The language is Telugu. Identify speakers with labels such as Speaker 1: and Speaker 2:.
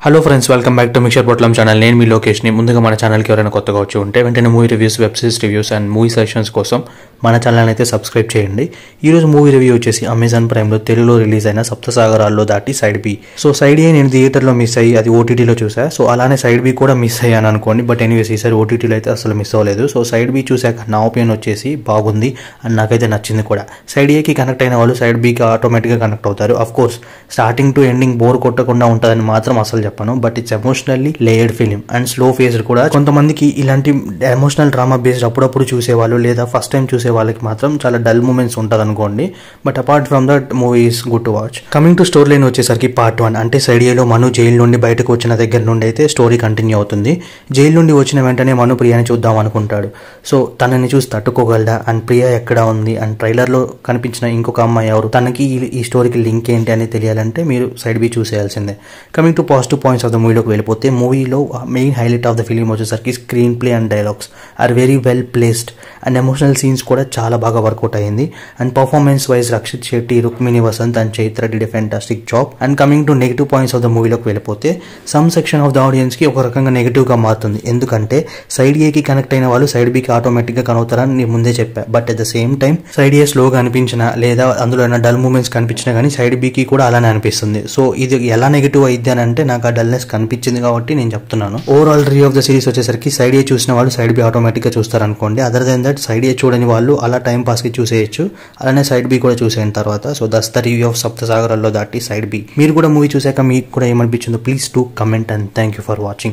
Speaker 1: Hello friends, welcome back to mixture పొట్లం ఛానల్. నేను మీ లోకేష్ని. ముందుగా మన ఛానల్కి ఎవరైనా కొత్తగా వచ్చి ఉంటే వెంటనే movie reviews, web series reviews and movie sessions కోసం మన ఛానల్ అయితే సబ్స్క్రైబ్ చేయండి. ఈరోజు మూవీ రివ్యూ వచ్చేసి అమెజాన్ ప్రైమ్లో తెలుగులో రిలీజ్ అయిన సప్తసాగరాల్లో దాటి సైడ్ బి. సో సైడ్ ఏ నేను థియేటర్లో మిస్ అయ్యి అది ఓటీటీలో చూసా. సో అలానే సైడ్ బి కూడా మిస్ అయ్యాను అనుకోండి. బట్ ఎనీవేస్ ఈసారి ఓటీటీలో అయితే అసలు మిస్ అవ్వలేదు. సో సైడ్ బి చూసాక నా ఒపీనియన్ వచ్చేసి బాగుంది అండ్ నాకైతే నచ్చింది కూడా. సైడ్ ఏకి కనెక్ట్ అయిన వాళ్ళు సైడ్ బికి ఆటోమేటిక్గా కనెక్ట్ అవుతారు. Of course starting to ending bore కొట్టకుండా ఉంటుందని మాత్రం అసలు చెప్పను. But it's emotionally layered film and slow faced కూడా. కొంతమందికి ఇలాంటి ఎమోషనల్ డ్రామా బేస్డ్ అప్పుడప్పుడు చూసేవాళ్ళు లేదా ఫస్ట్ టైం చూసే వాళ్ళకి మాత్రం చాలా డల్ మూమెంట్స్ ఉంటుంది అనుకోండి. But apart from that movie is good to watch. Coming to story line వచ్చేసరికి పార్ట్ 1 అంటే సైడ్ ఏలో మను జైలు నుండి బయటకు వచ్చిన దగ్గర నుండి అయితే స్టోరీ కంటిన్యూ అవుతుంది. జైలు నుండి వచ్చిన వెంటనే మను ప్రియాని చూద్దాం అనుకుంటాడు. సో తనని చూసి తట్టుకోగలదా అండ్ ప్రియా ఎక్కడ ఉంది అండ్ ట్రైలర్లో కనిపించిన ఇంకొక అమ్మాయి ఎవరు, తనకి ఈ స్టోరీకి లింక్ ఏంటి అని తెలియాలంటే మీరు సైడ్ బి చూసేయాల్సిందే. Coming to positive points of the మూవీలోకి వెళ్ళిపోతే, మూవీలో main highlight of the film వచ్చేసరికి screenplay and dialogues are very well placed and emotional scenes కూడా చాలా బాగా వర్కౌట్ అయ్యింది. And performance wise Rakshit Shetty, Rukmini Vasanth and Chaitra did a fantastic job. And coming to negative points of the మూవీలోకి వెళ్ళిపోతే, some section of the audience కి ఒక రకంగా నెగిటివ్ గా మారుతుంది. ఎందుకంటే సైడ్ ఏకి కనెక్ట్ అయిన వాళ్ళు సైడ్ బికి ఆటోమేటిక్ గా కనెక్ట్ అవుతారని నేను ముందే చెప్పా. But at the same time side A స్లోగా అనిపించినా లేదా అందులో ఏమైనా డల్ మూమెంట్స్ కనిపించినా కానీ సైడ్ బికి కూడా అలానే అనిపిస్తుంది. సో ఇది ఎలా నెగిటివ్ అయింది అని అంటే నాకు ఆ డల్నెస్ కనిపించింది కాబట్టి నేను చెప్తున్నాను. Overall review of the series వచ్చేసరికి సైడ్ ఏ చూసిన వాళ్ళు సైడ్ బి ఆటోమేటిక్ గా చూస్తారు అనుకోండి. అదర్ దెన్ దట్ సైడ్ ఏ చూడని వాళ్ళు అలా టైం పాస్ కి చూసేయచ్చు. అలానే సైడ్ బి కూడా చూసేసిన తర్వాత. So that's the review of సప్తసాగరాల్లో దాటి సైడ్ బి. మీరు కూడా మూవీ చూసాక మీకు కూడా ఏమనిపించిందో please do comment and thank you for watching.